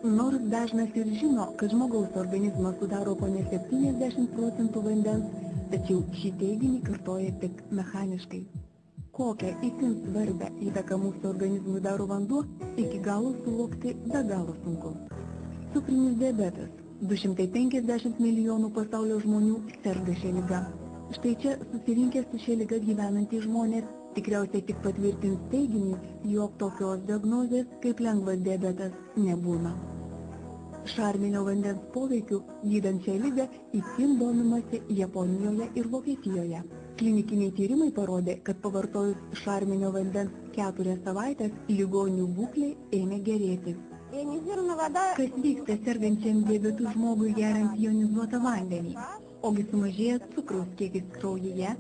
Nors dažnas ir žino, kad žmogaus organizmas sudaro kone 70% vandens, tačiau šį teiginį kartoja tik mechaniškai. Kokią itin svarbę įtaką mūsų organizmui daro vanduo, iki galo suvokti be galo sunku. Cukrinis diabetas. 250 milijonų pasaulio žmonių serga šią ligą. Štai čia susirinkę su šia liga gyvenantys žmonės tikriausiai tik patvirtins teiginį, jog tokios diagnozės kaip lengvas diabetas nebūna. Šarminio vandens poveikiu gydant šią ligą itin domimasi Japonijoje ir Vokietijoje. Klinikiniai tyrimai parodė, kad pavartojus šarminio vandens 4 savaitės ligonių būklė ėmė gerėti. Kas vyksta sergančiam diabetu žmogui geriant jonizuotą vandenį? Ogi sumažėja cukraus kiekis kraujyje,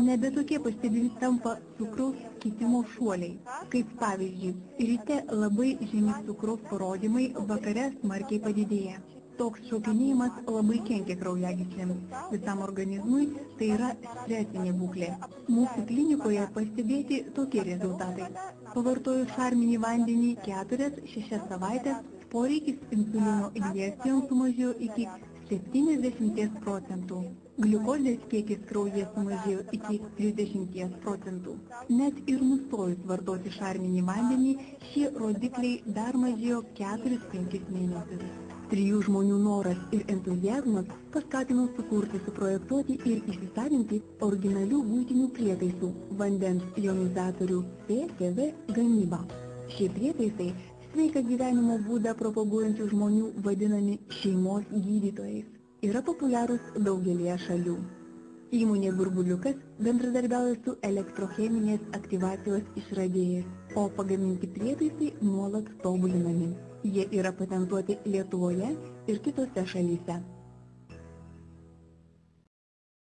nebe tokie pastebimi tampa cukraus kitimo šuoliai. Kaip pavyzdžiui, ryte labai žemi cukraus parodymai, vakare smarkiai padidėja. Toks šokinėjimas labai kenkia kraujagyslėms. Visam organizmui tai yra stresinė būklė. Mūsų klinikoje pastebėti tokie rezultatai. Pavartojus šarminį vandenį 4-6 savaitės, poreikis insulino injekcijoms sumažėjo iki 70%. Gliukozės kiekis kraujyje sumažėjo iki 30%. Net ir nustojus vartoti šarminį vandenį, šie rodikliai dar mažėjo 4-5 mėnesius. 3 žmonių noras ir entuziazmas paskatino sukurti, suprojektuoti ir įsisavinti originalių buitinių prietaisų vandens jonizatorių PCV gamybą. Šie prietaisai sveiką gyvenimo būdą propaguojančių žmonių vadinami šeimos gydytojais. Yra populiarūs daugelėje šalių. Įmonė Burbuliukas bendradarbiauja su elektrocheminės aktyvacijos išradėjais, o pagaminti prietaisai nuolat tobulinami. Jie yra patentuoti Lietuvoje ir kitose šalyse.